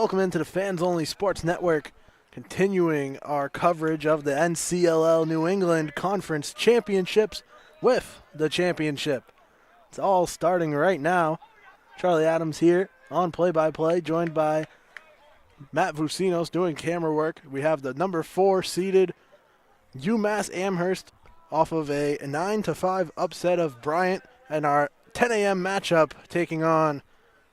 Welcome into the Fans Only Sports Network, continuing our coverage of the NCLL New England Conference Championships with the championship. It's all starting right now. Charlie Adams here on play-by-play, joined by Matt Vucinos doing camera work. We have the number 4 seeded UMass Amherst off of a 9-5 upset of Bryant, and our 10 a.m. matchup taking on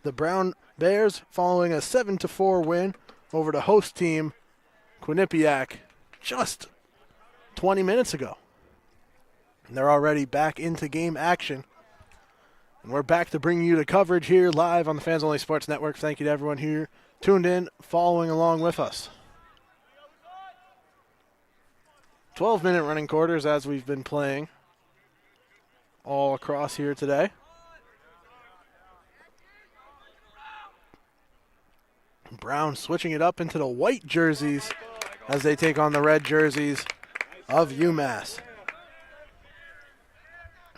the Brown Bears following a 7-4 win over the host team, Quinnipiac, just 20 minutes ago. And they're already back into game action. And we're back to bring you the coverage here live on the Fans Only Sports Network. Thank you to everyone here tuned in, following along with us. 12-minute running quarters as we've been playing all across here today. Brown switching it up into the white jerseys as they take on the red jerseys of UMass.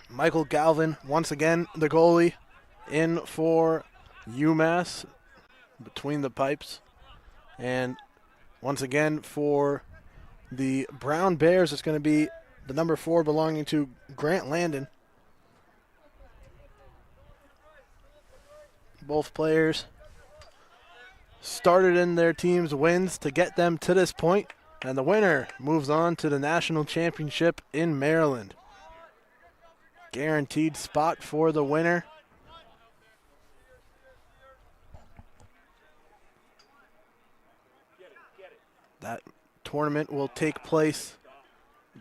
Michael Galvin, once again, the goalie, in for UMass between the pipes. And once again, for the Brown Bears, it's going to be the number 4 belonging to Grant Landon. Both players started in their team's wins to get them to this point, and the winner moves on to the national championship in Maryland. Guaranteed spot for the winner. That tournament will take place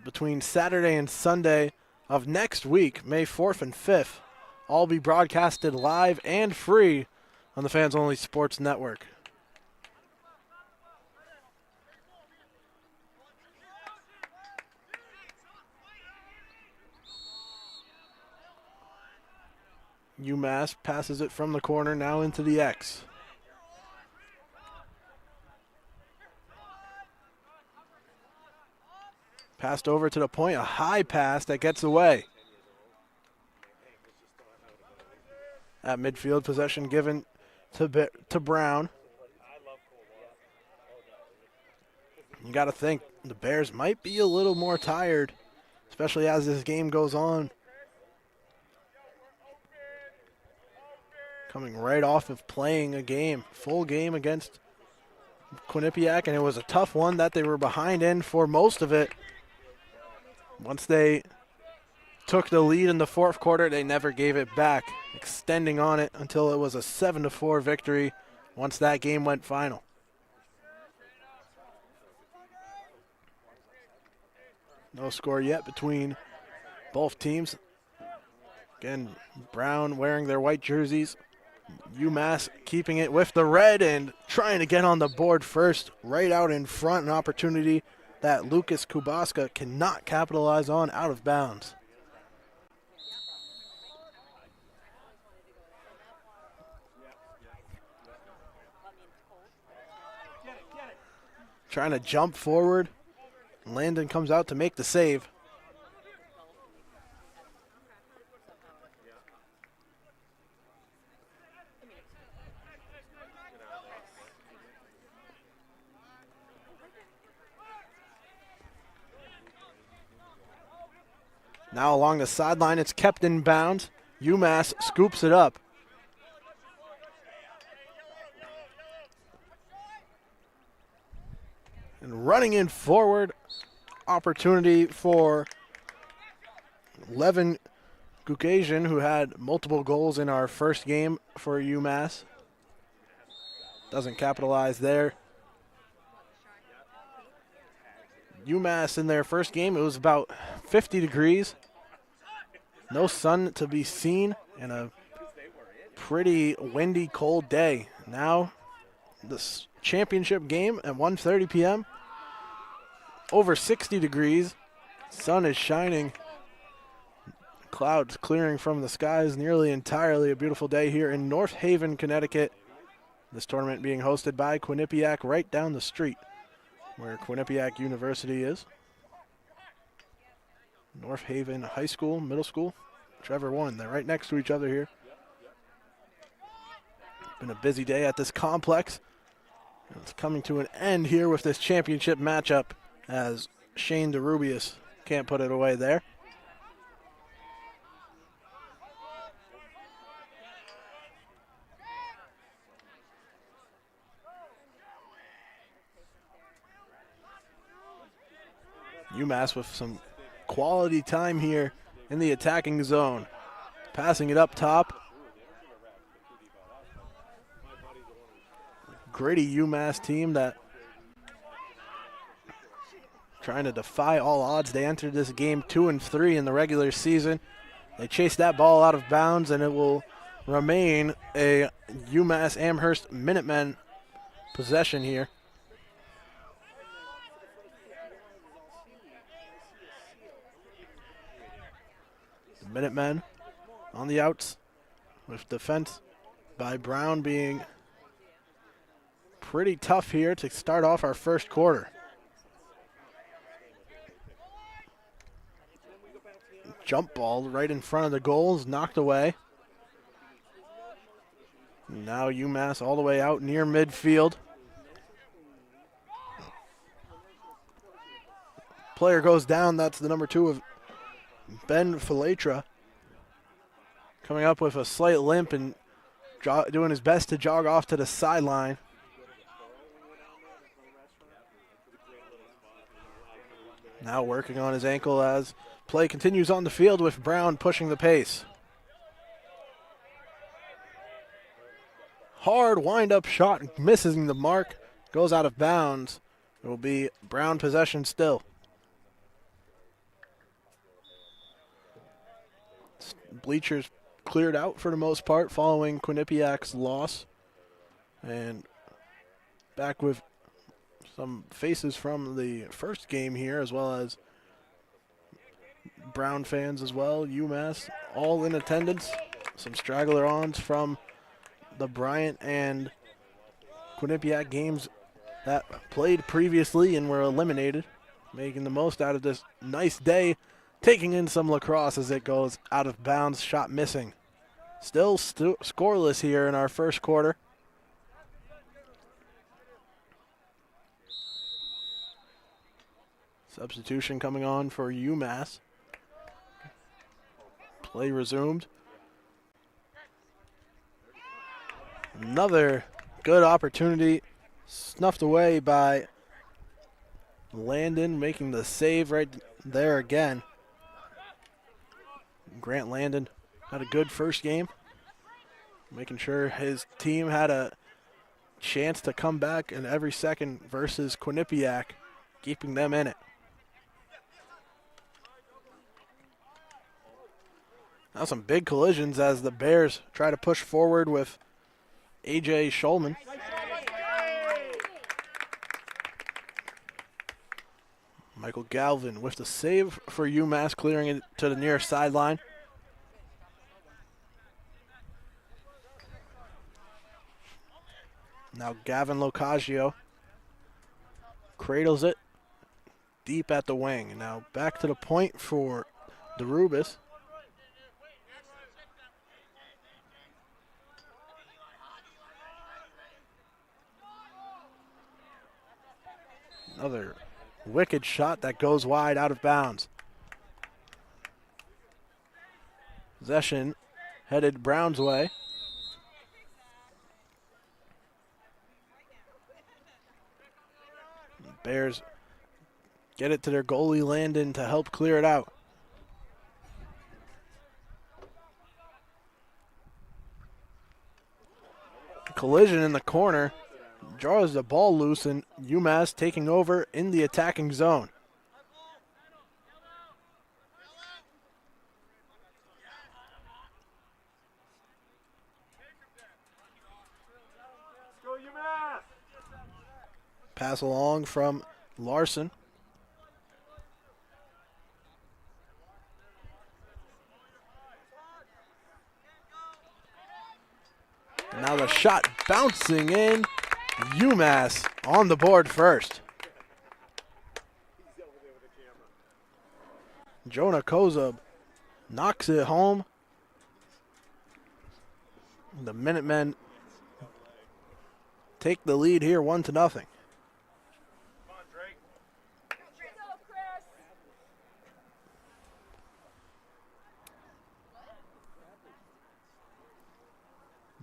between Saturday and Sunday of next week, May 4th and 5th. All be broadcasted live and free on the Fans Only Sports Network. UMass passes it from the corner now into the X. Passed over to the point, a high pass that gets away. At midfield, possession given to Brown. You got to think the Bears might be a little more tired, especially as this game goes on. Coming right off of playing a game, full game against Quinnipiac, and it was a tough one that they were behind in for most of it. Once they took the lead in the fourth quarter, they never gave it back, extending on it until it was a 7-4 victory once that game went final. No score yet between both teams. Again, Brown wearing their white jerseys. UMass keeping it with the red and trying to get on the board first, right out in front, an opportunity that Lucas Kubaska cannot capitalize on, out of bounds. Trying to jump forward. Landon comes out to make the save. Now along the sideline, it's kept in bounds. UMass scoops it up. And running in forward, opportunity for Levin Gukasian, who had multiple goals in our first game for UMass. Doesn't capitalize there. UMass in their first game, it was about 50 degrees. No sun to be seen, and a pretty windy, cold day. Now, this championship game at 1:30 p.m., over 60 degrees. Sun is shining. Clouds clearing from the skies nearly entirely. A beautiful day here in North Haven, Connecticut. This tournament being hosted by Quinnipiac right down the street where Quinnipiac University is. North Haven High School, Middle School, whichever one. They're right next to each other here. Been a busy day at this complex. It's coming to an end here with this championship matchup as Shane DeRubius can't put it away there. UMass with some quality time here in the attacking zone. Passing it up top. Gritty UMass team that trying to defy all odds. They entered this game 2-3 in the regular season. They chased that ball out of bounds, and it will remain a UMass Amherst Minutemen possession here. The Minutemen on the outs with defense by Brown being pretty tough here to start off our first quarter. Jump ball right in front of the goals, knocked away. Now UMass all the way out near midfield. Player goes down. That's the number 2 of Ben Filatra. Coming up with a slight limp and doing his best to jog off to the sideline. Now working on his ankle as play continues on the field with Brown pushing the pace. Hard wind-up shot, missing the mark, goes out of bounds. It will be Brown possession still. Bleachers cleared out for the most part following Quinnipiac's loss. And back with some faces from the first game here, as well as Brown fans as well. UMass all in attendance. Some straggler-ons from the Bryant and Quinnipiac games that played previously and were eliminated, making the most out of this nice day, taking in some lacrosse as it goes out of bounds, shot missing. Still scoreless here in our first quarter. Substitution coming on for UMass. Play resumed. Another good opportunity snuffed away by Landon, making the save right there again. Grant Landon had a good first game, making sure his team had a chance to come back in every second versus Quinnipiac, keeping them in it. Now some big collisions as the Bears try to push forward with A.J. Schulman. Michael Galvin with the save for UMass, clearing it to the near sideline. Now Gavin Locascio cradles it deep at the wing. Now back to the point for DeRubis. Another wicked shot that goes wide, out of bounds. Possession headed Brown's way. Bears get it to their goalie Landon to help clear it out. Collision in the corner. Draws the ball loose, and UMass taking over in the attacking zone. Go UMass! Pass along from Larson. Now the shot bouncing in. UMass on the board first. Jonah Kozub knocks it home. The Minutemen take the lead here 1-0.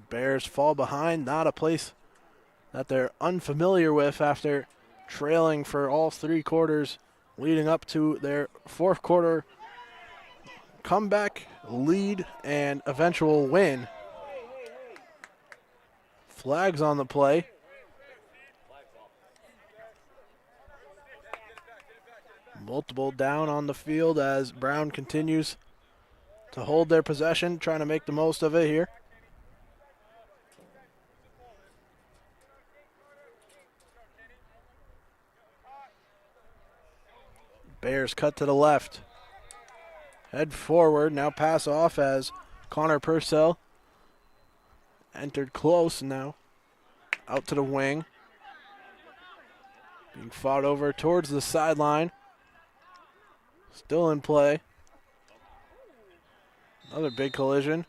Bears fall behind, not a place that they're unfamiliar with after trailing for all 3 quarters leading up to their 4th quarter comeback, lead, and eventual win. Flags on the play. Multiple down on the field as Brown continues to hold their possession, trying to make the most of it here. Bears cut to the left. Head forward, now pass off as Connor Purcell entered close now. Out to the wing. Being fought over towards the sideline. Still in play. Another big collision.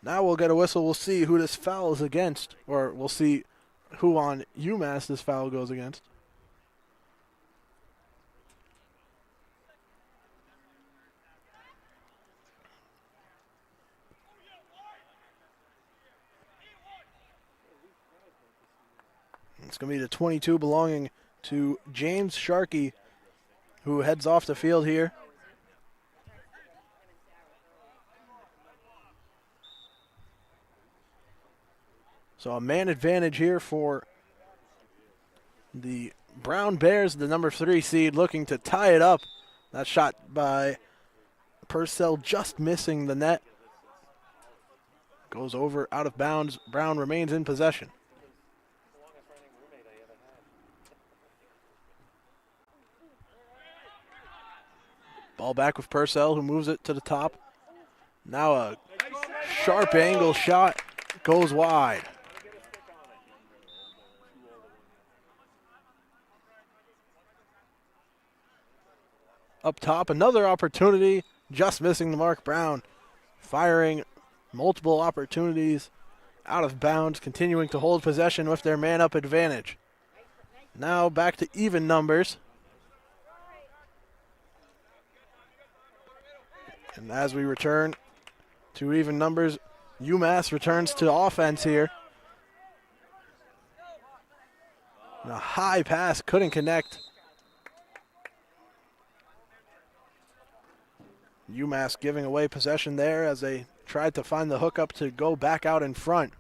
Now we'll get a whistle. We'll see who this foul is against. Or we'll see who on UMass this foul goes against. It's going to be the 22 belonging to James Sharkey, who heads off the field here. So a man advantage here for the Brown Bears, the number 3 seed, looking to tie it up. That shot by Purcell just missing the net. Goes over out of bounds. Brown remains in possession. Ball back with Purcell, who moves it to the top. Now a sharp angle shot goes wide. Up top, another opportunity, just missing the mark. Brown firing multiple opportunities out of bounds, continuing to hold possession with their man-up advantage. Now back to even numbers. And as we return to even numbers, UMass returns to offense here. And a high pass, couldn't connect. UMass giving away possession there as they tried to find the hookup to go back out in front.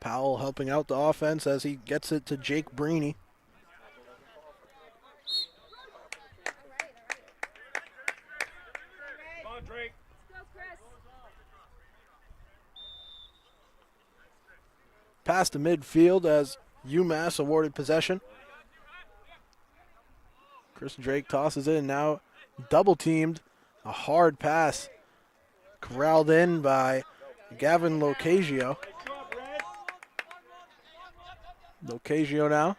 Powell helping out the offense as he gets it to Jake Breeny. Come on, Drake. Past the midfield as UMass awarded possession. Chris Drake tosses it, and now double teamed. A hard pass corralled in by Gavin Locasio. Locasio now.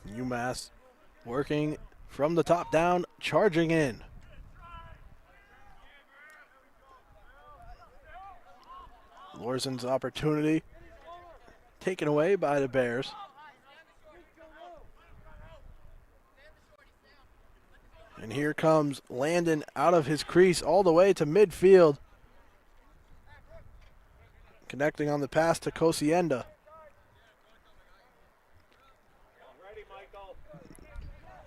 UMass working from the top down, charging in. Lorzen's opportunity taken away by the Bears. And here comes Landon out of his crease all the way to midfield. Connecting on the pass to Kosienda.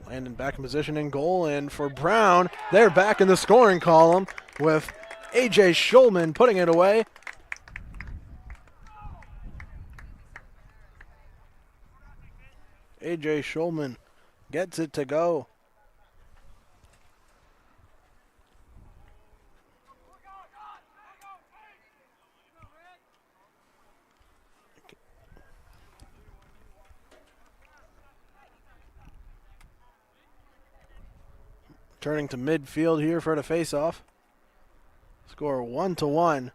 Landon back in position in goal, and for Brown, they're back in the scoring column with A.J. Schulman putting it away. A.J. Schulman gets it to go. Returning to midfield here for the face-off. Score 1-1.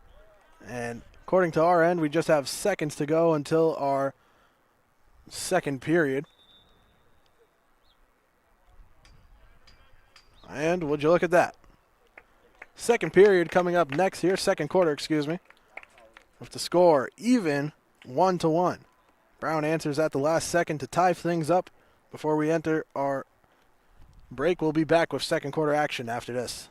And according to our end, we just have seconds to go until our second period. And would you look at that? Second period coming up next here, second quarter, excuse me. With the score even 1-1. Brown answers at the last second to tie things up before we enter our break. We'll be back with second quarter action after this.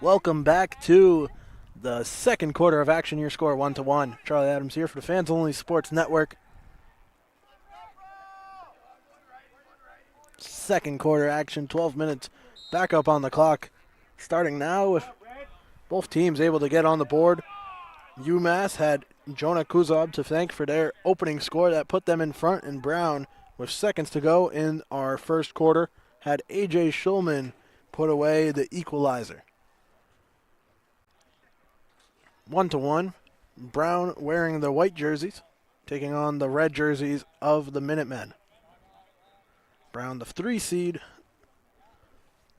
Welcome back to the second quarter of action. Your score 1-1. Charlie Adams here for the Fans Only Sports Network. Second quarter action, 12 minutes back up on the clock. Starting now with both teams able to get on the board. UMass had Jonah Kuzob to thank for their opening score that put them in front, and Brown, with seconds to go in our first quarter, had A.J. Schulman put away the equalizer. 1-1. Brown wearing the white jerseys, taking on the red jerseys of the Minutemen. Brown, the 3 seed,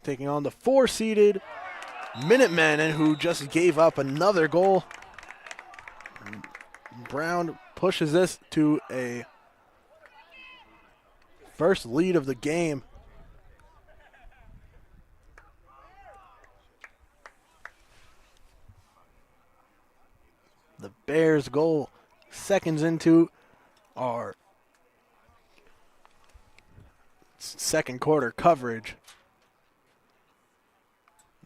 taking on the 4-seeded Minutemen, and who just gave up another goal. Brown pushes this to a first lead of the game. The Bears goal seconds into our second quarter coverage.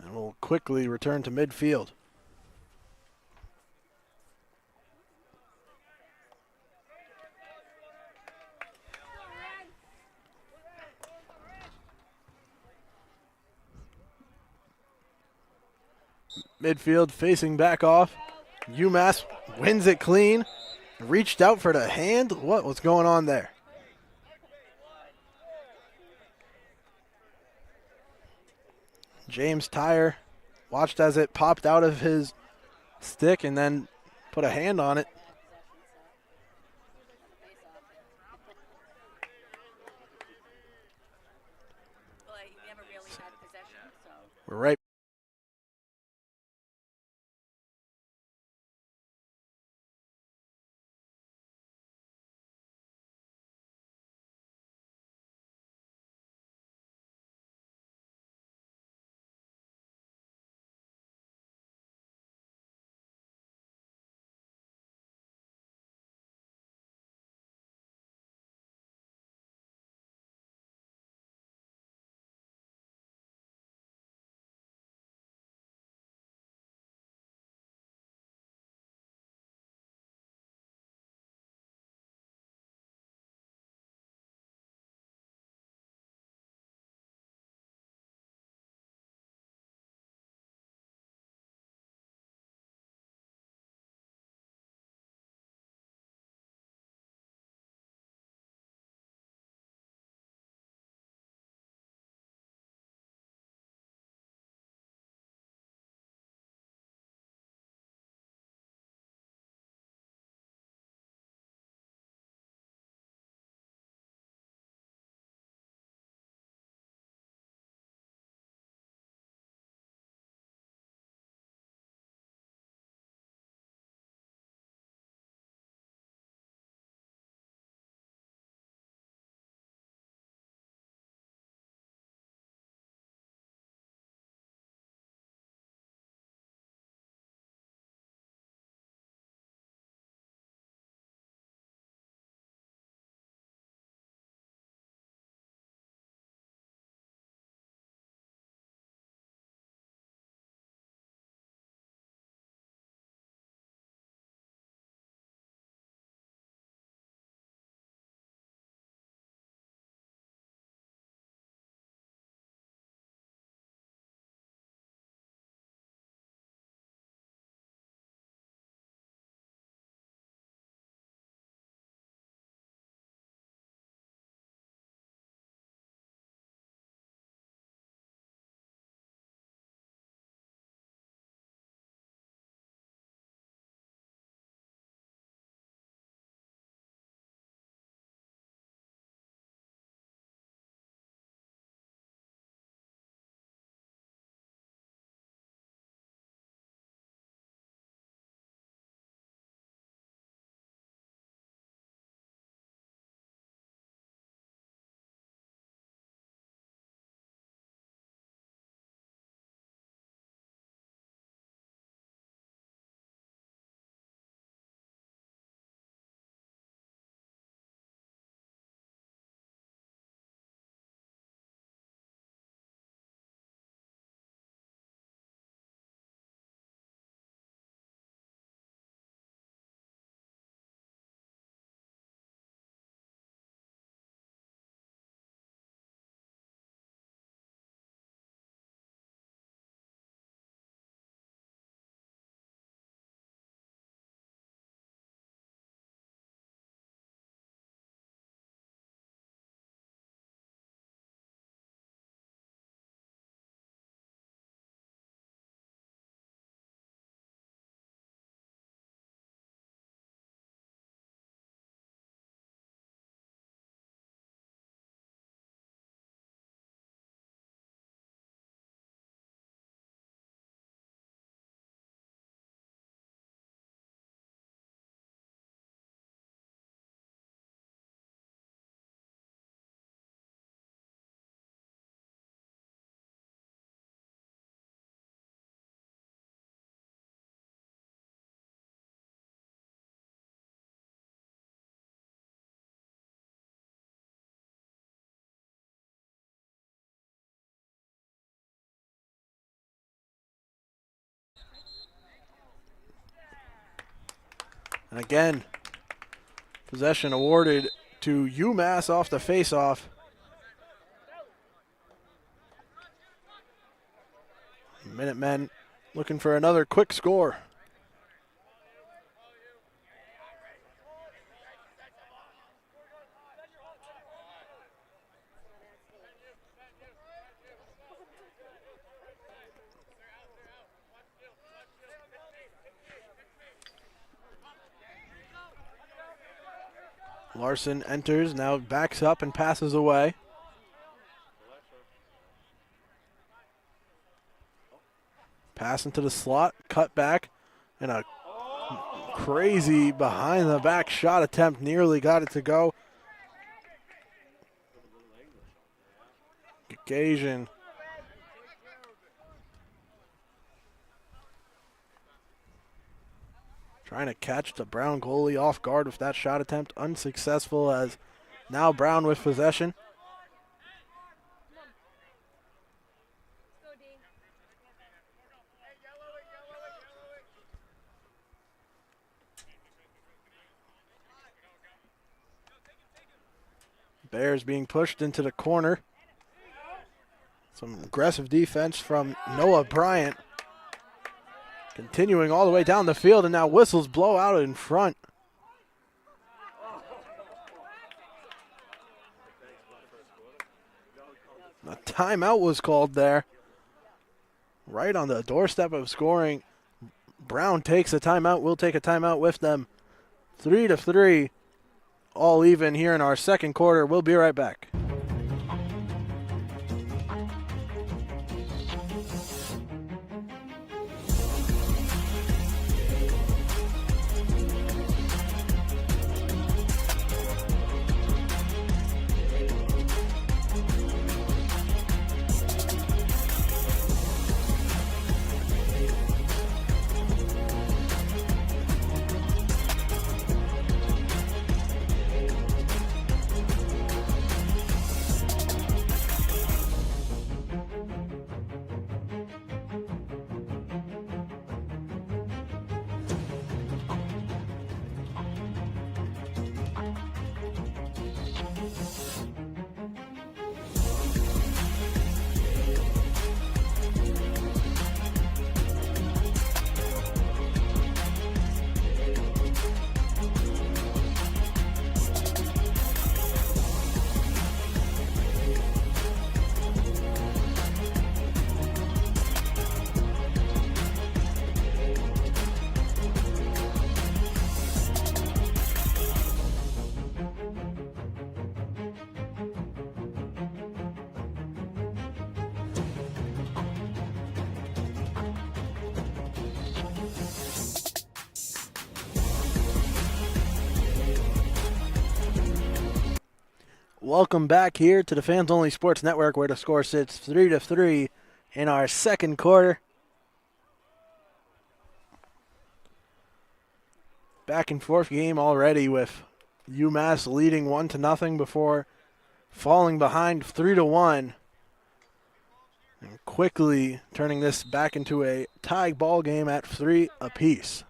And we'll quickly return to midfield. Midfield facing back off. UMass wins it clean. Reached out for the hand. What was going on there? James Tyre watched as it popped out of his stick and then put a hand on it. We're right And again, possession awarded to UMass off the faceoff. Minutemen looking for another quick score. Larson enters, now backs up and passes away. Pass into the slot, cut back, and a crazy behind the back shot attempt nearly got it to go. Occasion. Trying to catch the Brown goalie off guard with that shot attempt. Unsuccessful, as now Brown with possession. Bears being pushed into the corner. Some aggressive defense from Noah Bryant. Continuing all the way down the field, and now whistles blow out in front. A timeout was called there. Right on the doorstep of scoring. Brown takes a timeout. We'll take a timeout with them. 3-3, all even here in our second quarter. We'll be right back. Welcome back here to the Fans Only Sports Network, where the score sits 3-3 in our second quarter. Back and forth game already, with UMass leading 1-0 before falling behind 3-1. And quickly turning this back into a tie ball game at 3 apiece.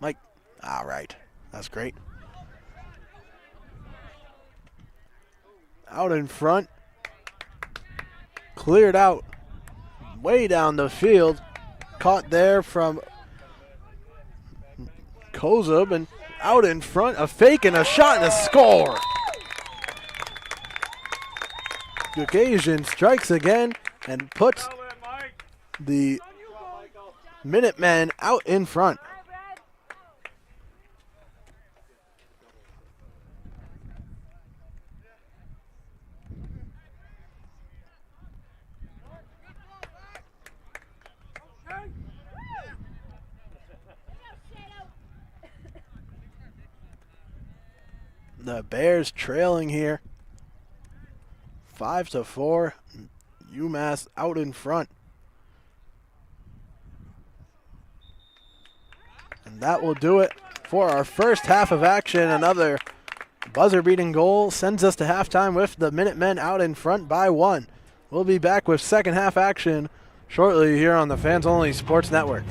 Mike. All right. That's great. Out in front. Cleared out. Way down the field. Caught there from Kozub, and out in front. A fake and a shot and a score. Gagasian strikes again and puts the Minutemen out in front. The Bears trailing here. 5-4. UMass out in front. And that will do it for our first half of action. Another buzzer-beating goal sends us to halftime with the Minutemen out in front by 1. We'll be back with second half action shortly here on the Fans Only Sports Network.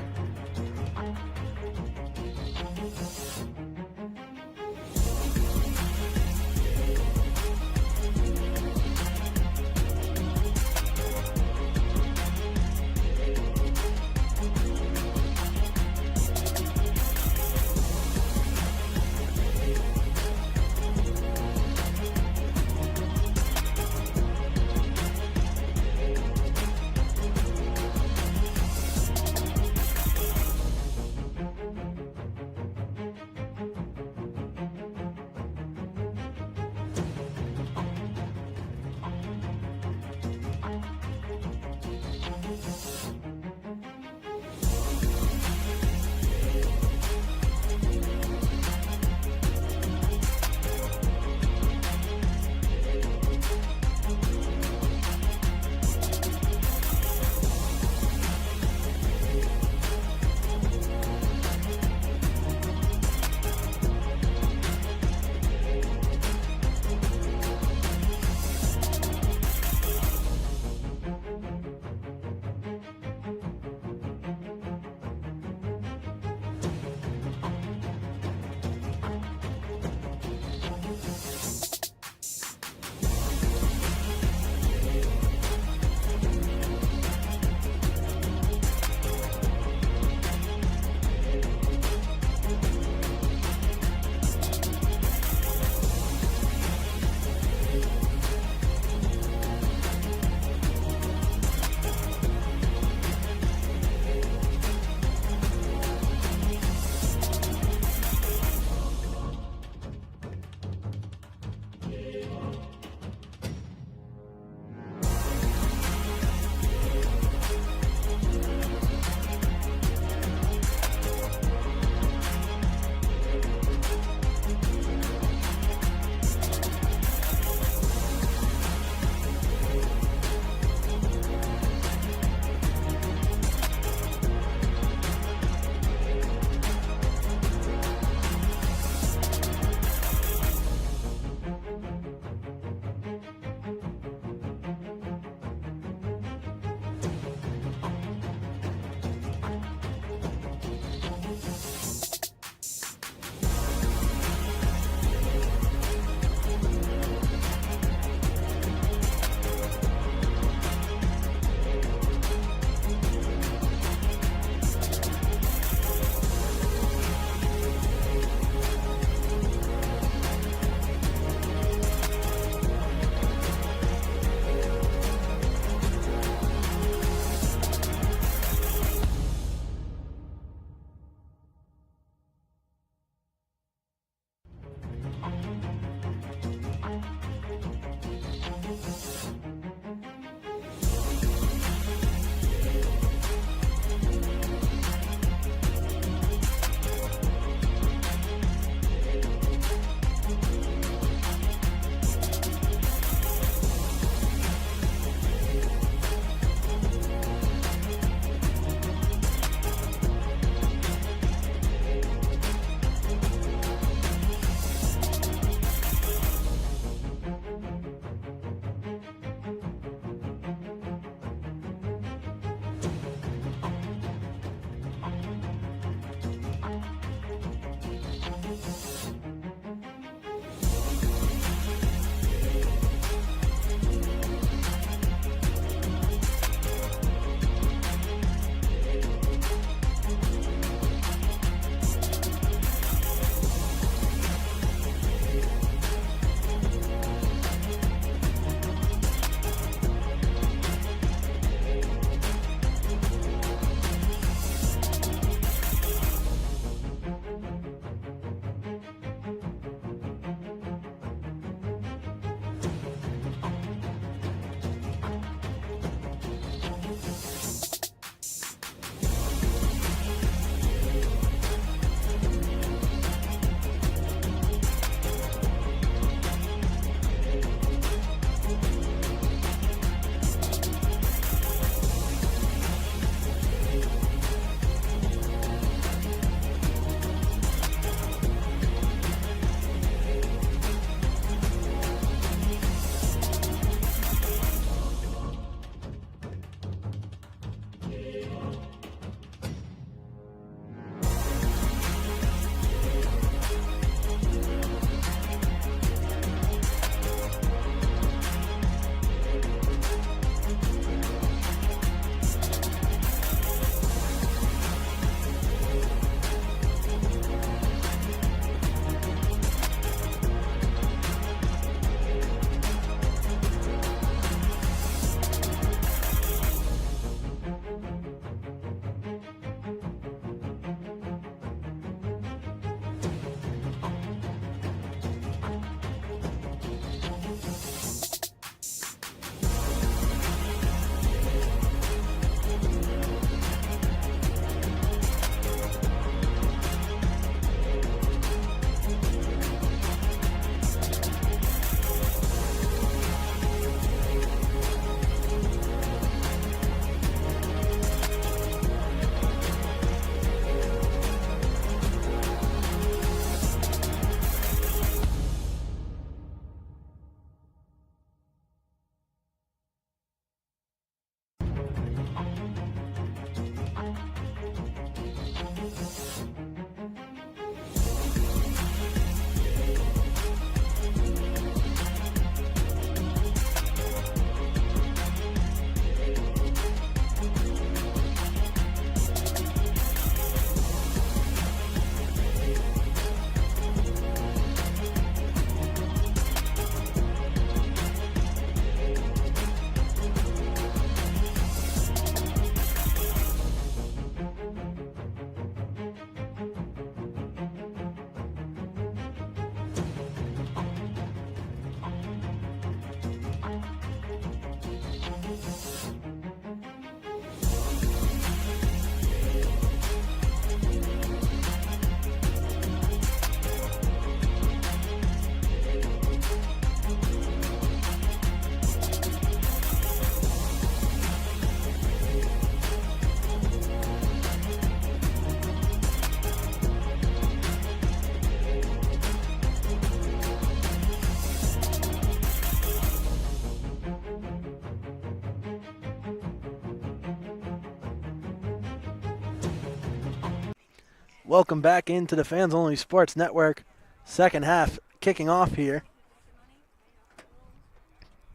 Welcome back into the Fans Only Sports Network. Second half kicking off here.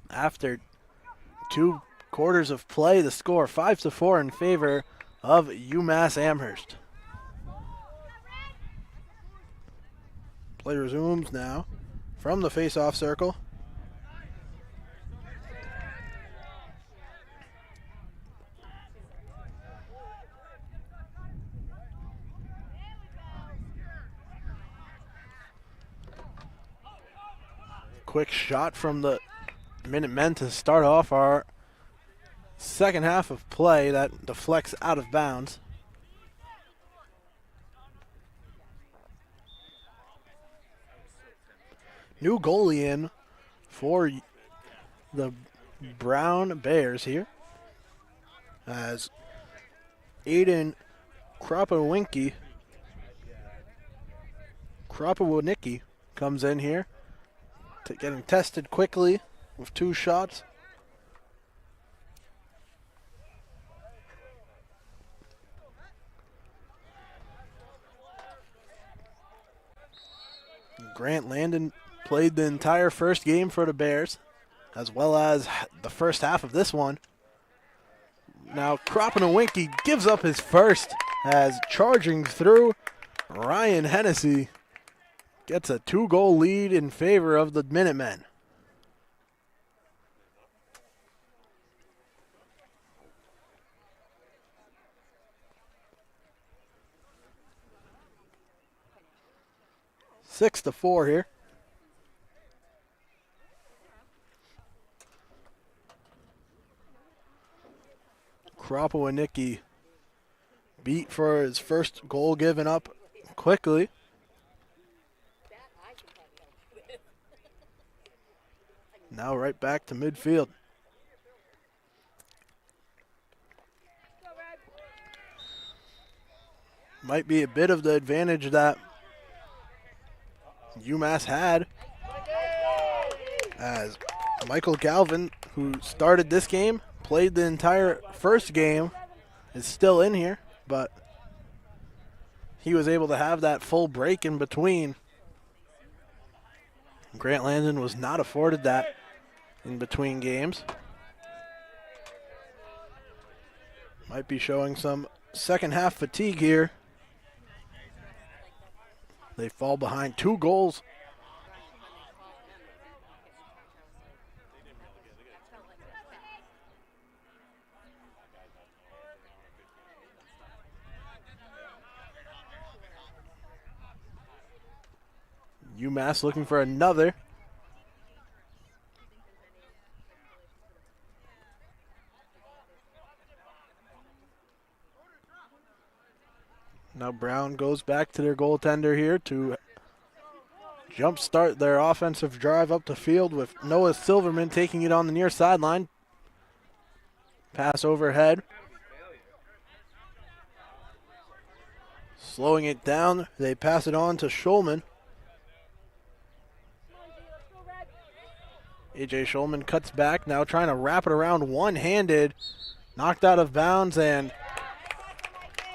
After 2 quarters of play, the score 5-4 in favor of UMass Amherst. Play resumes now from the face-off circle. Quick shot from the Minutemen to start off our second half of play that deflects out of bounds. New goalie in for the Brown Bears here, as Aiden Kropownicki comes in here, getting tested quickly with 2 shots. Grant Landon played the entire first game for the Bears, as well as the first half of this one. Now Kropownicki gives up his first, as charging through, Ryan Hennessy gets a 2-goal lead in favor of the Minutemen. Six to 4 here. Kropownicki beat for his first goal, given up quickly. Now right back to midfield. Might be a bit of the advantage that UMass had, as Michael Galvin, who started this game, played the entire first game, is still in here, but he was able to have that full break in between. Grant Landon was not afforded that in between games. Might be showing some second half fatigue here. They fall behind 2 goals. UMass looking for another. Now Brown goes back to their goaltender here to jumpstart their offensive drive up the field, with Noah Silverman taking it on the near sideline. Pass overhead. Slowing it down, they pass it on to Schulman. AJ Schulman cuts back, now trying to wrap it around one-handed. Knocked out of bounds, and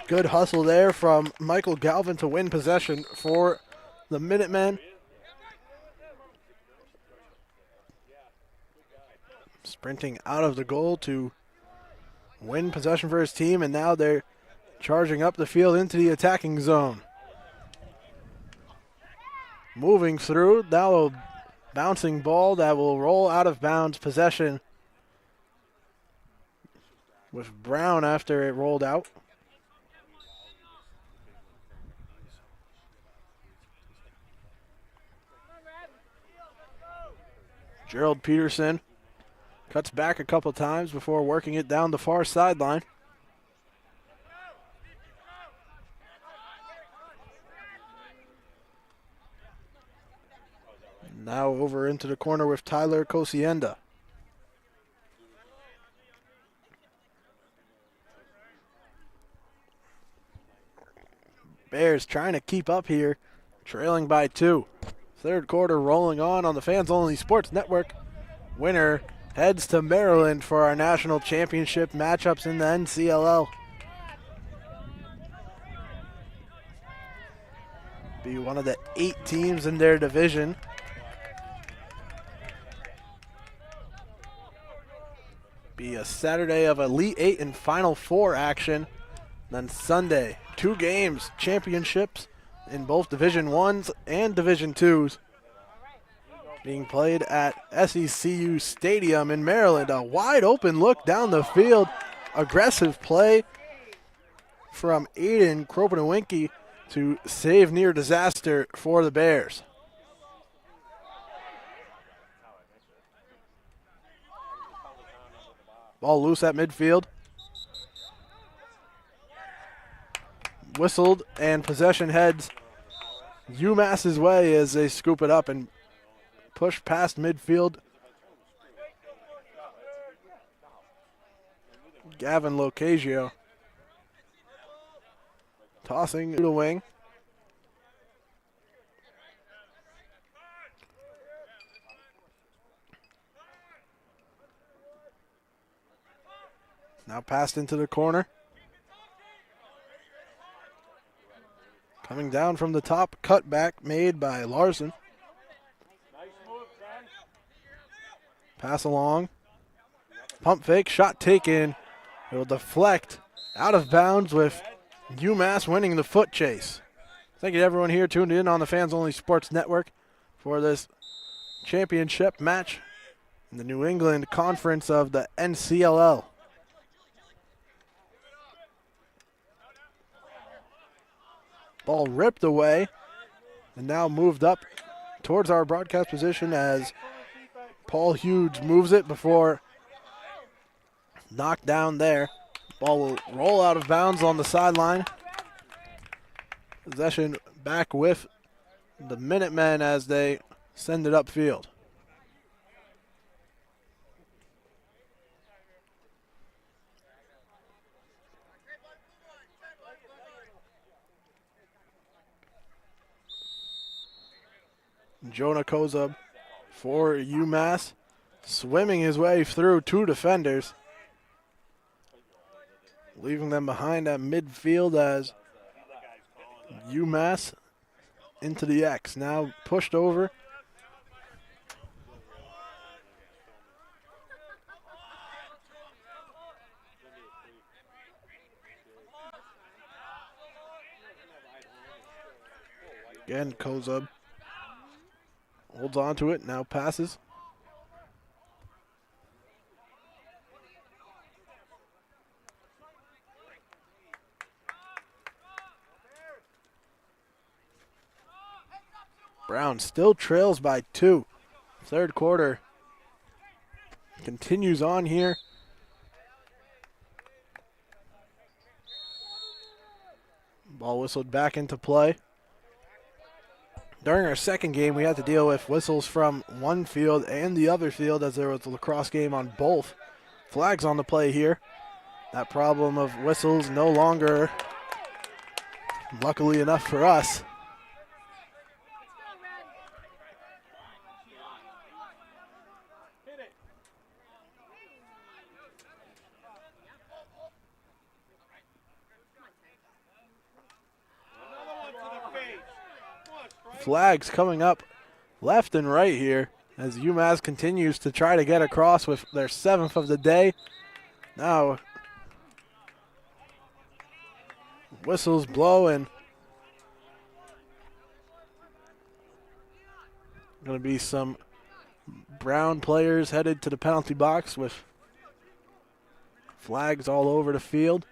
good hustle there from Michael Galvin to win possession for the Minutemen. Sprinting out of the goal to win possession for his team, and now they're charging up the field into the attacking zone. Moving through, now a bouncing ball that will roll out of bounds. Possession with Brown after it rolled out. Gerald Peterson cuts back a couple times before working it down the far sideline. Now over into the corner with Tyler Cosienda. Bears trying to keep up here, trailing by 2. Third quarter rolling on the Fans Only Sports Network. Winner heads to Maryland for our national championship matchups in the NCLL. Be one of the 8 teams in their division. Be a Saturday of Elite 8 and Final 4 action. Then Sunday, 2 games, championships in both Division 1s and Division 2s. Being played at SECU Stadium in Maryland. A wide open look down the field. Aggressive play from Aiden Kropinawinki to save near disaster for the Bears. Ball loose at midfield. Whistled and possession heads UMass's way as they scoop it up and push past midfield. Gavin Locasio tossing to the wing. Now passed into the corner. Coming down from the top, cutback made by Larson. Pass along. Pump fake, shot taken. It will deflect out of bounds with UMass winning the foot chase. Thank you to everyone here tuned in on the Fans Only Sports Network for this championship match in the New England Conference of the NCLL. Ball ripped away and now moved up towards our broadcast position as Paul Hughes moves it before knocked down there. Ball will roll out of bounds on the sideline. Possession back with the Minutemen as they send it upfield. Jonah Kozub for UMass, swimming his way through 2 defenders, leaving them behind at midfield as UMass into the X. Now pushed over. Again, Kozub holds on to it, now passes. Brown still trails by 2. Third quarter continues on here. Ball whistled back into play. During our second game, we had to deal with whistles from one field and the other field as there was a lacrosse game on both. Flags on the play here. That problem of whistles no longer, luckily enough for us. Flags coming up left and right here as UMass continues to try to get across with their 7th of the day. Now whistles blow and going to be some Brown players headed to the penalty box with flags all over the field.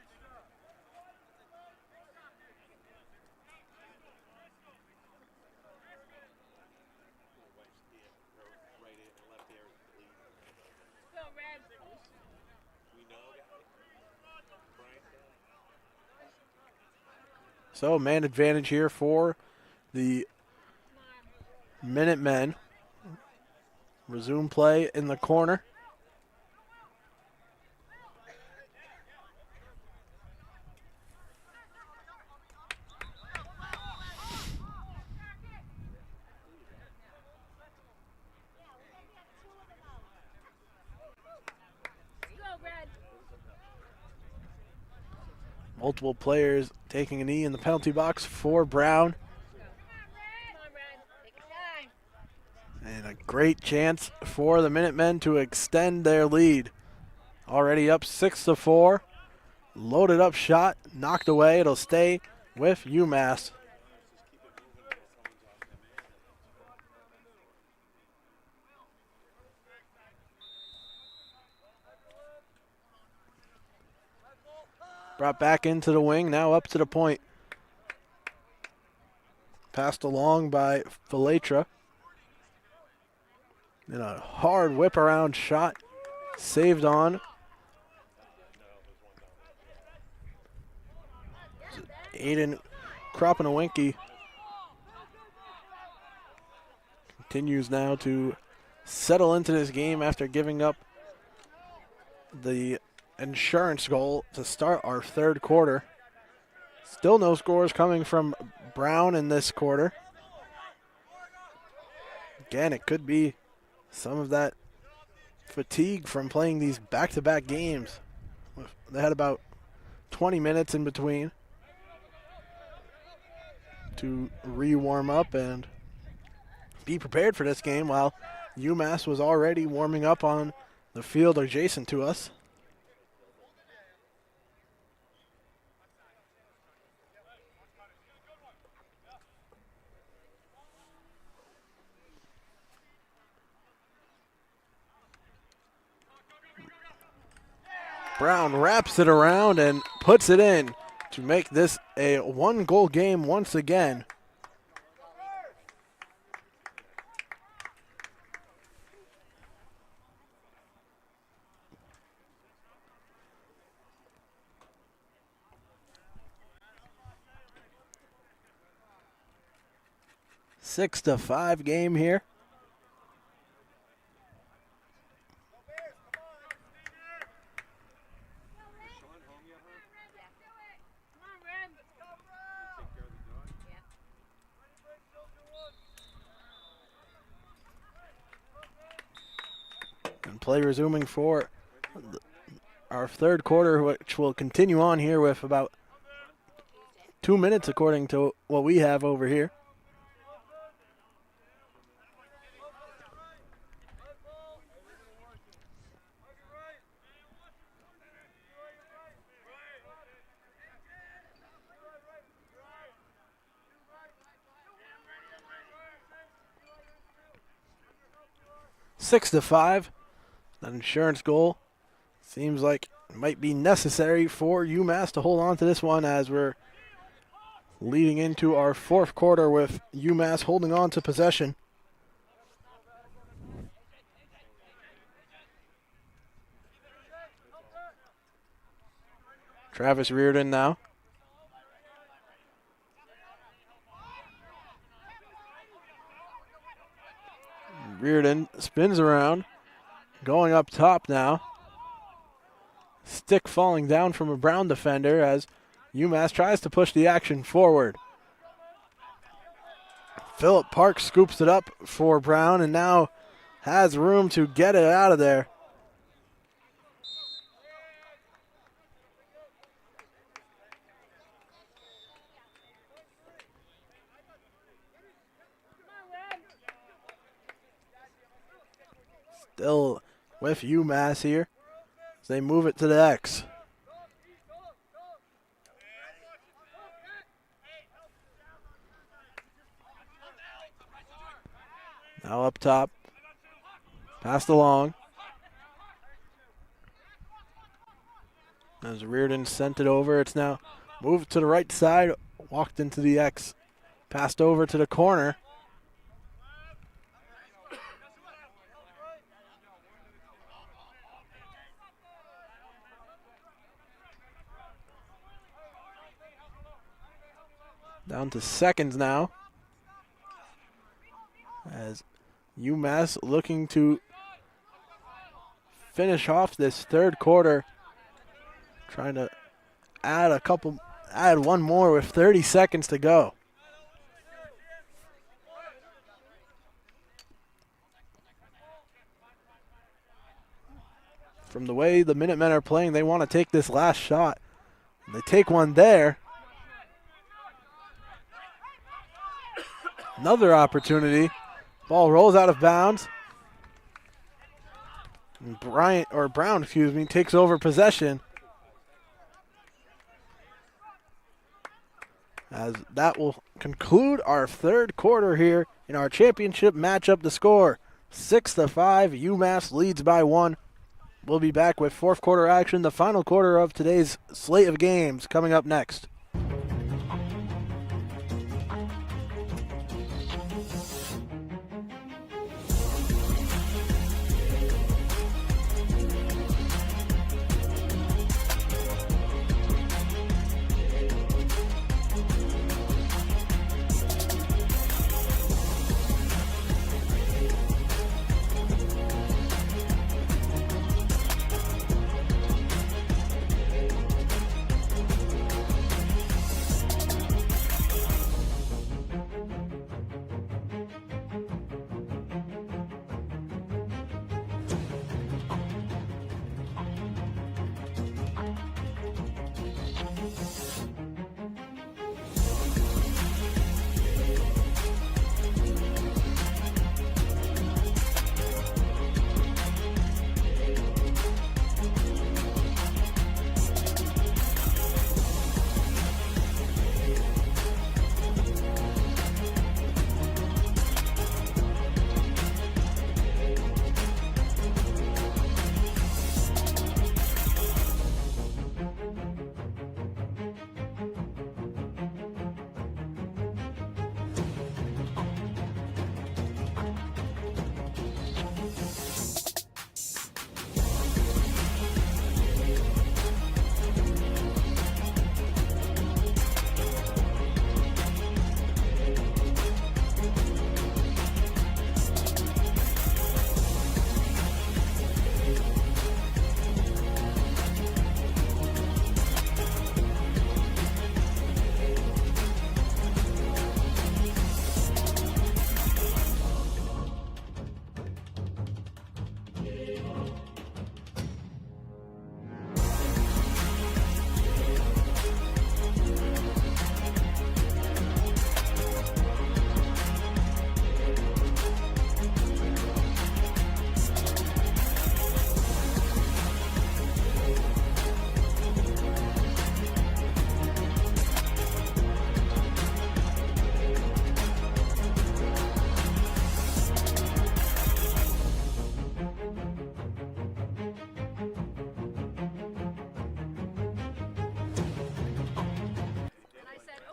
So man advantage here for the Minutemen. Resume play in the corner. Multiple players taking a knee in the penalty box for Brown. A great chance for the Minutemen to extend their lead. Already up 6-4. Loaded up shot, knocked away. It'll stay with UMass. Brought back into the wing, now up to the point. Passed along by Filatra. And a hard whip around shot saved on. Aiden Kropinawinki continues now to settle into this game after giving up the insurance goal to start our third quarter. Still no scores coming from Brown in this quarter. Again, it could be some of that fatigue from playing these back-to-back games. They had about 20 minutes in between to re-warm up and be prepared for this game, while UMass was already warming up on the field adjacent to us. Brown wraps it around and puts it in to make this a one-goal game once again. Six to 5 game here. And play resuming for our third quarter, which will continue on here with about 2 minutes according to what we have over here. Six to 5. That insurance goal seems like it might be necessary for UMass to hold on to this one, as we're leading into our fourth quarter with UMass holding on to possession. Travis Reardon now. Reardon spins around. Going up top now. Stick falling down from a Brown defender as UMass tries to push the action forward. Phillip Park scoops it up for Brown and now has room to get it out of there. Still with UMass here as they move it to the X. Now up top. Passed along. As Reardon sent it over, it's now moved to the right side, walked into the X, passed over to the corner. Down to seconds now, as UMass looking to finish off this third quarter, trying to add one more with 30 seconds to go. From the way the Minutemen are playing, they want to take this last shot. They take one there. Another opportunity Ball rolls out of bounds. And Brown, takes over possession. As that will conclude our third quarter here in our championship matchup. The score 6-5. UMass leads by 1. We'll be back with fourth quarter action, the final quarter of today's slate of games, coming up next.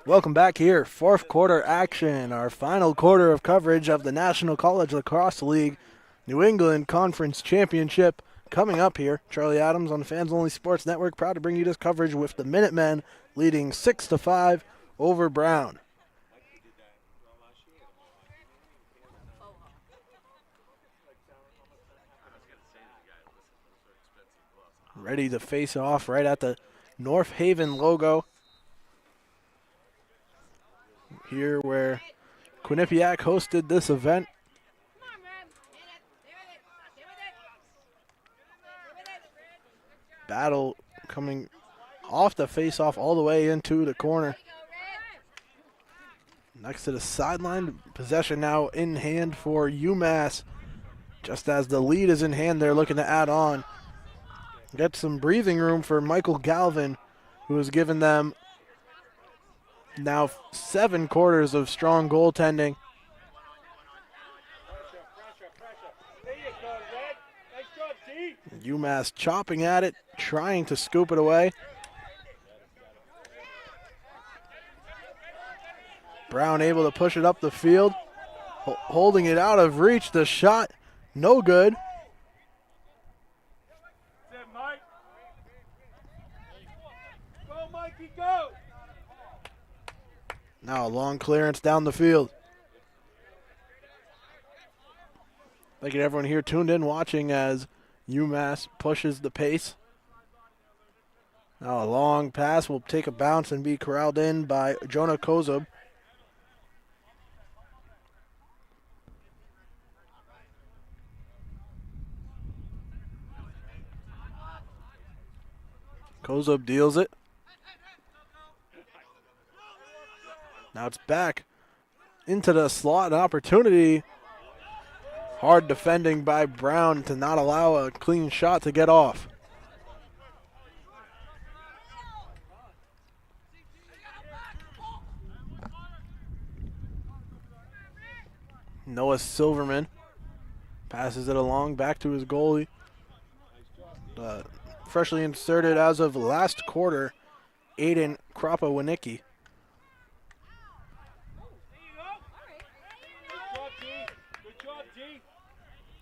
Welcome back here, fourth quarter action, our final quarter of coverage of the National College Lacrosse League New England Conference Championship coming up here. Charlie Adams on the Fans Only Sports Network, proud to bring you this coverage with the Minutemen leading 6-5 over Brown. Ready to face off right at the North Haven logo. Here where Quinnipiac hosted this event. Battle coming off the face-off all the way into the corner. Next to the sideline, possession now in hand for UMass. Just as the lead is in hand, they're looking to add on. Get some breathing room for Michael Galvin, who has given them now 7 quarters of strong goaltending. UMass chopping at it, trying to scoop it away. Brown able to push it up the field, holding it out of reach. The shot, no good. Now a long clearance down the field. Thank you to everyone here tuned in watching as UMass pushes the pace. Now a long pass will take a bounce and be corralled in by Jonah Kozub. Kozub deals it. Now it's back into the slot, an opportunity Hard defending by Brown to not allow a clean shot to get off. Noah Silverman passes it along back to his goalie. Freshly inserted as of last quarter, Aiden Kroppa-Winicki.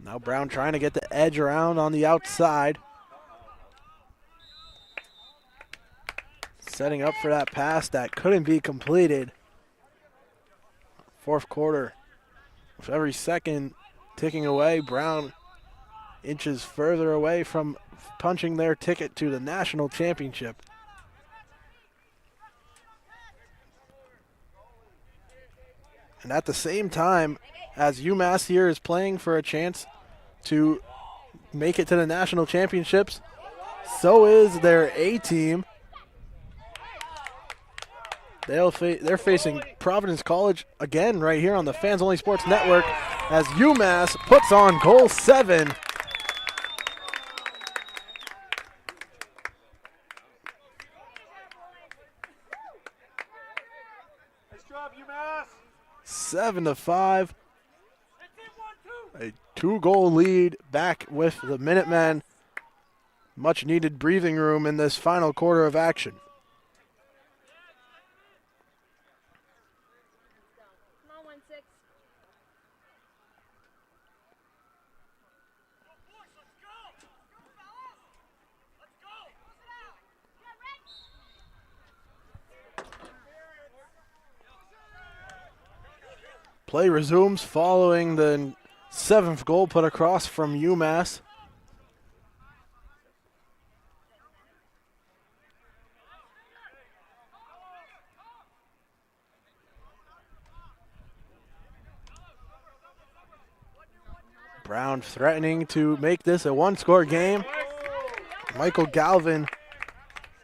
Now Brown trying to get the edge around on the outside. Setting up for that pass that couldn't be completed. Fourth quarter. With every second ticking away, Brown inches further away from punching their ticket to the national championship. And at the same time, as UMass here is playing for a chance to make it to the national championships, so is their A team. They're facing Providence College again right here on the Fans Only Sports Network as UMass puts on goal 7. Nice job, UMass. 7-5. A 2-goal lead back with the Minutemen. Much needed breathing room in this final quarter of action. Play resumes following the 7th goal put across from UMass. Brown threatening to make this a 1-score game. Michael Galvin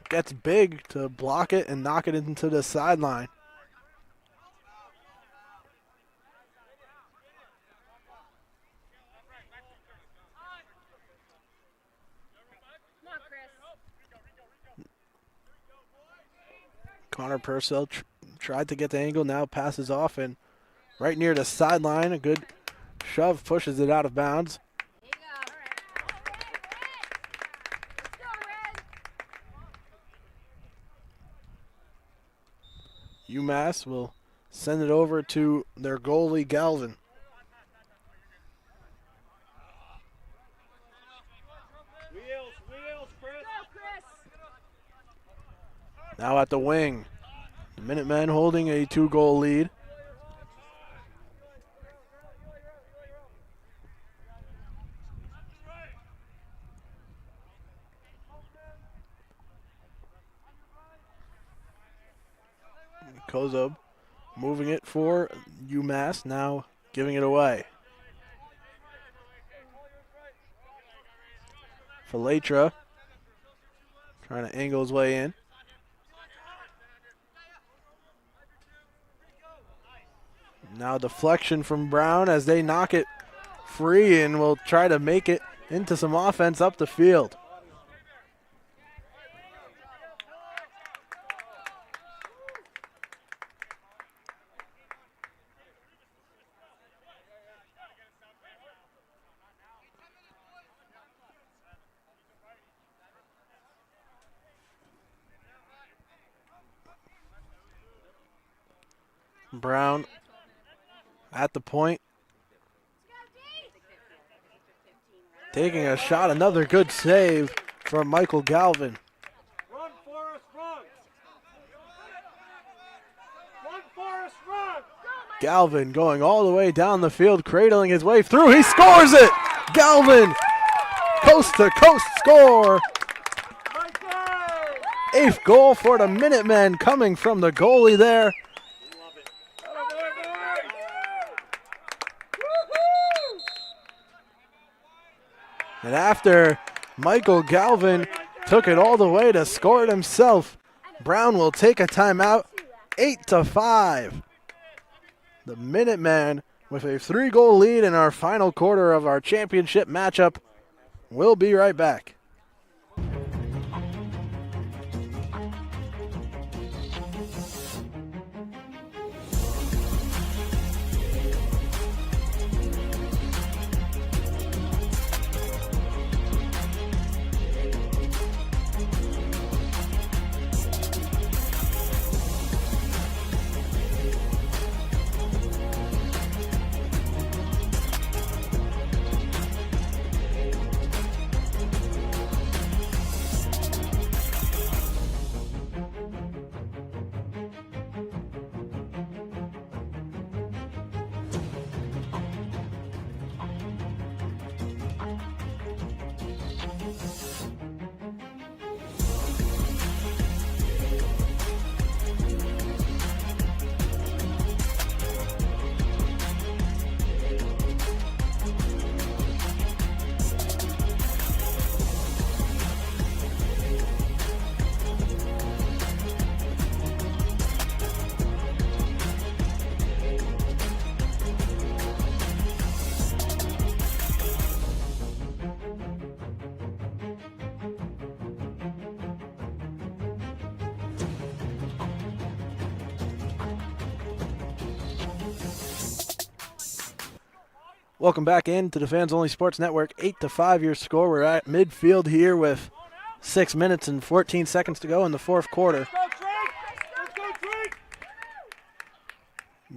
gets big to block it and knock it into the sideline. Connor Purcell tried to get the angle, now passes off and right near the sideline. A good shove pushes it out of bounds. UMass will send it over to their goalie, Galvin. Now at the wing, the Minutemen holding a 2-goal lead. Kozob moving it for UMass, now giving it away. Falatra trying to angle his way in. Now deflection from Brown as they knock it free and will try to make it into some offense up the field. Brown at the point. Taking a shot, another good save from Michael Galvin. Run, Forrest, run. Run, Forrest, run. Galvin going all the way down the field, cradling his way through. He scores it! Galvin, coast to coast score. 8th goal for the Minutemen coming from the goalie there. And after Michael Galvin took it all the way to score it himself, Brown will take a timeout, 8-5. The Minutemen with a 3-goal lead in our final quarter of our championship matchup. We'll be right back. Welcome back into the Fans Only Sports Network. 8-5 your score. We're at midfield here with 6 minutes and 14 seconds to go in the fourth quarter. Let's go, Drake!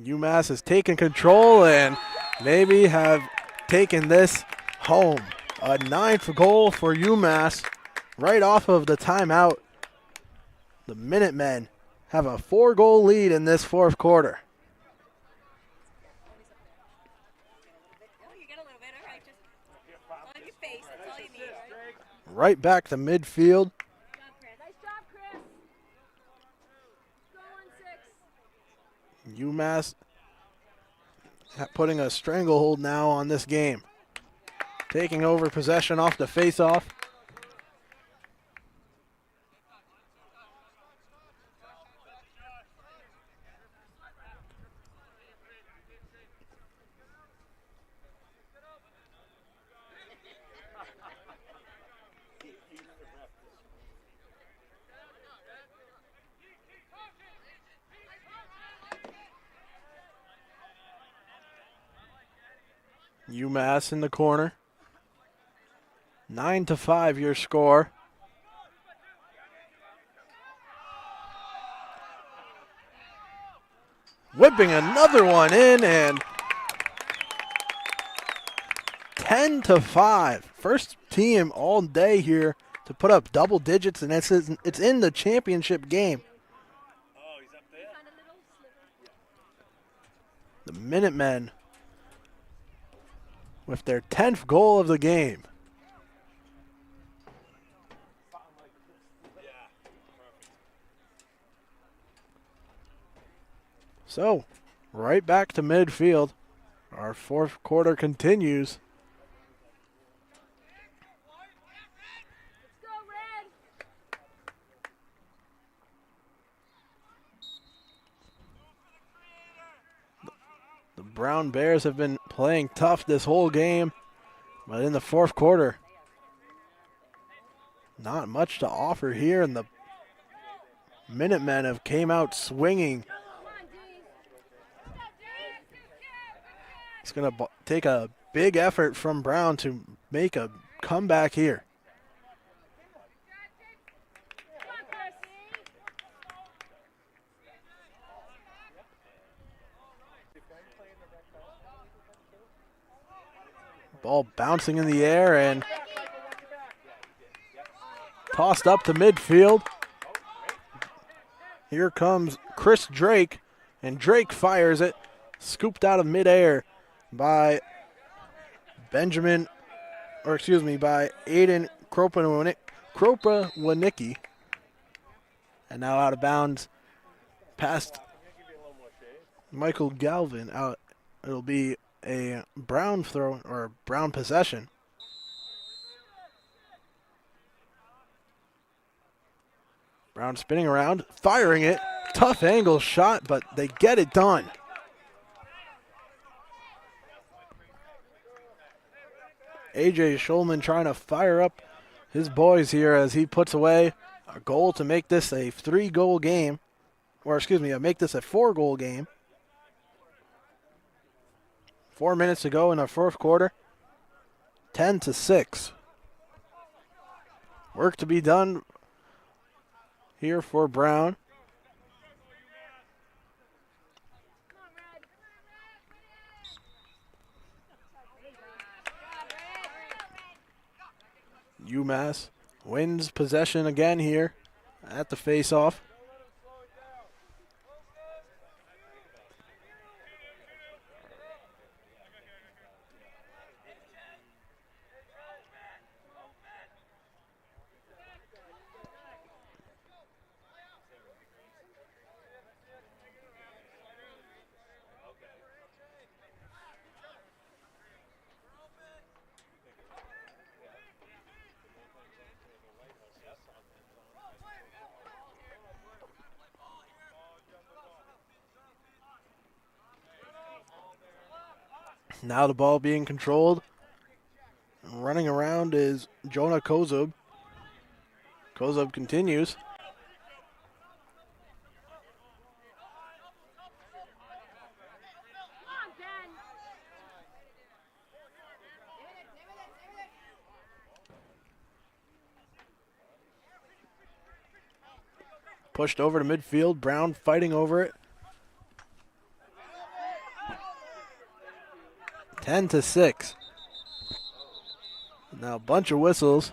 UMass has taken control and maybe have taken this home. A 9th goal for UMass right off of the timeout. The Minutemen have a 4-goal lead in this fourth quarter. Right back to midfield. Nice job, Chris. Go on 6. UMass putting a stranglehold now on this game. Taking over possession off the face-off. UMass in the corner. 9-5 your score. Whipping another one in, and 10-5. First team all day here to put up double digits, and it's in the championship game. The Minutemen with their 10th goal of the game. So, right back to midfield. Our fourth quarter continues. Let's go, Red. The Brown Bears have been playing tough this whole game, but in the fourth quarter, not much to offer here, and the Minutemen have came out swinging. It's going to take a big effort from Brown to make a comeback here. Ball bouncing in the air and tossed up to midfield. Here comes Chris Drake, and Drake fires it, scooped out of midair by by Aiden Kropawanicki. And now out of bounds past Michael Galvin. Out. It'll be a Brown throw or Brown possession. Brown spinning around, firing it. Tough angle shot, but they get it done. A.J. Schulman trying to fire up his boys here as he puts away a goal to make this a 3-goal game. Or excuse me, make this a 4-goal game. 4 minutes to go in the fourth quarter. 10-6. Work to be done here for Brown. UMass wins possession again here at the face-off. Now the ball being controlled. Running around is Jonah Kozub. Kozub continues. Pushed over to midfield. Brown fighting over it. 10-6. Now a bunch of whistles.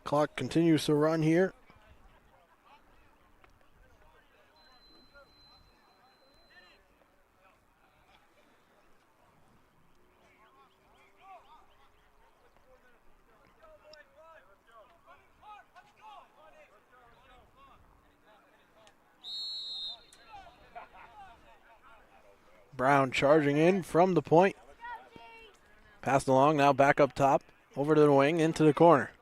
Clock continues to run here. Brown charging in from the point. Passed along, now back up top. Over to the wing, into the corner.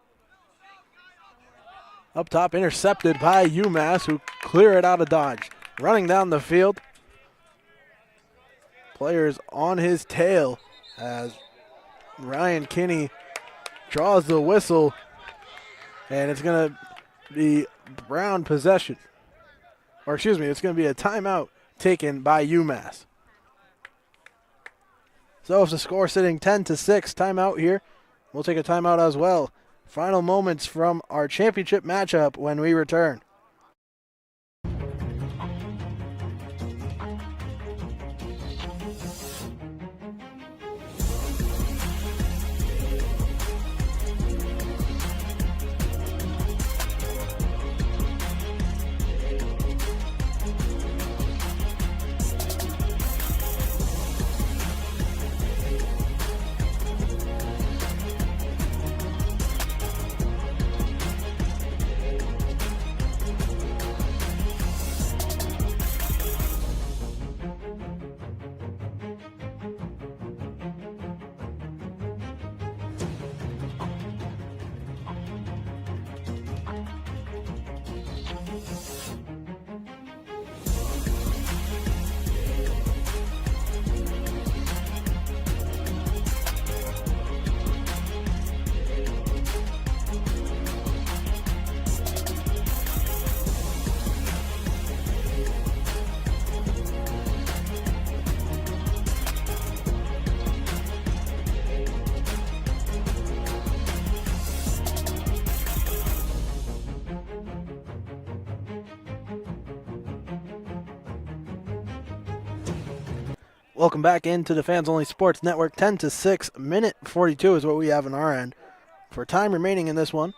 Up top, intercepted by UMass, who clear it out of dodge. Running down the field. Players on his tail as Ryan Kinney draws the whistle. And it's going to be Brown possession. Or excuse me, it's going to be a timeout taken by UMass. So if the score sitting 10-6, timeout here. We'll take a timeout as well. Final moments from our championship matchup when we return. Welcome back into the Fans Only Sports Network. 10-6, minute 42 is what we have on our end. For time remaining in this one,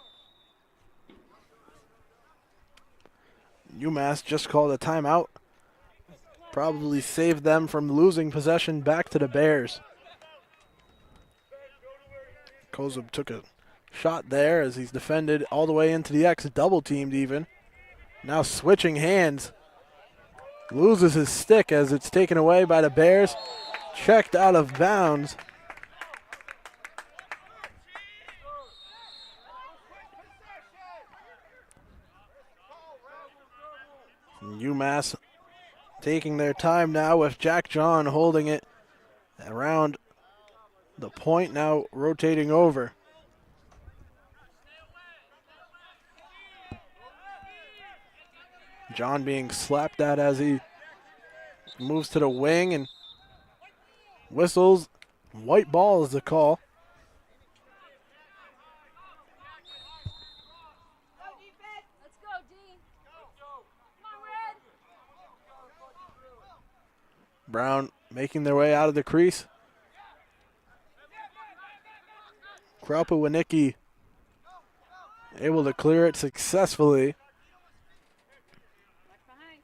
UMass just called a timeout. Probably saved them from losing possession back to the Bears. Kozub took a shot there as he's defended all the way into the X, double teamed even. Now switching hands. Loses his stick as it's taken away by the Bears. Checked out of bounds. UMass taking their time now with Jack John holding it around the point, now rotating over. John being slapped at as he moves to the wing and whistles. White ball is the call. Let's go, Dean. Come on, Red. Brown making their way out of the crease. Kropownicki able to clear it successfully. Back behind.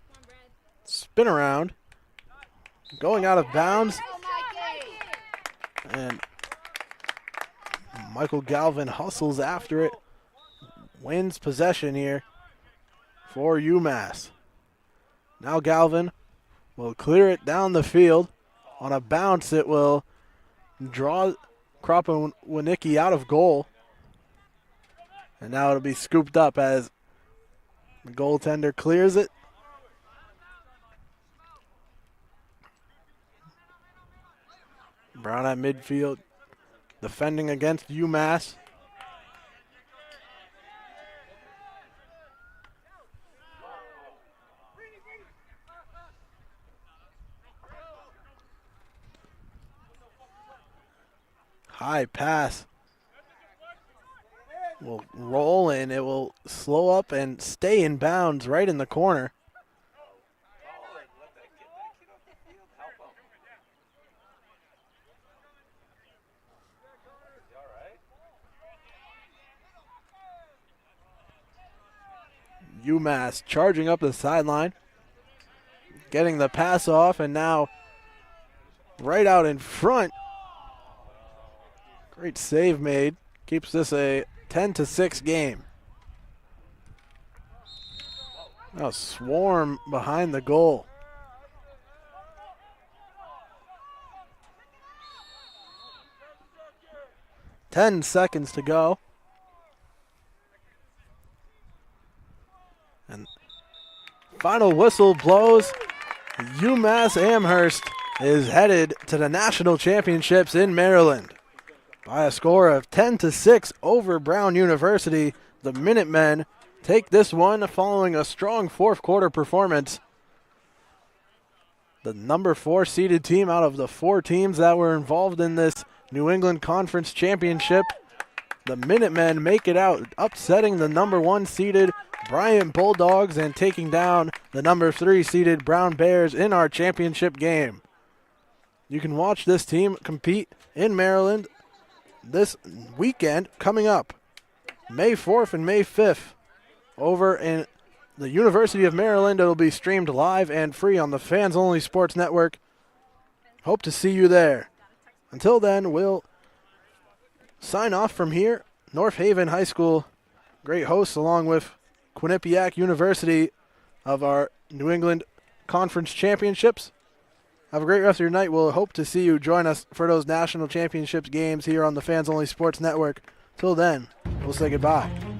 Come on, Brad. Spin around. Going out of bounds. Go, Mikey. And Michael Galvin hustles after it. Wins possession here for UMass. Now Galvin will clear it down the field. On a bounce, it will draw Kropownicki out of goal. And now it'll be scooped up as the goaltender clears it. Brown at midfield, defending against UMass. High pass will roll in. It will slow up and stay in bounds right in the corner. UMass charging up the sideline, getting the pass off, and now right out in front. Great save made. Keeps this a 10-6 game. Now swarm behind the goal. Ten seconds to go. And final whistle blows. UMass Amherst is headed to the national championships in Maryland. By a score of 10-6 over Brown University, the Minutemen take this one following a strong fourth quarter performance. The number 4 seeded team out of the 4 teams that were involved in this New England Conference Championship. The Minutemen make it out, upsetting the number 1 seeded Bryant Bulldogs and taking down the number 3 seeded Brown Bears in our championship game. You can watch this team compete in Maryland this weekend coming up, May 4th and May 5th, over in the University of Maryland. It'll be streamed live and free on the Fans Only Sports Network. Hope to see you there. Until then, we'll sign off from here. North Haven High School, great hosts, along with Quinnipiac University of our New England Conference Championships. Have a great rest of your night. We'll hope to see you join us for those national championships games here on the Fans Only Sports Network. Till then, we'll say goodbye.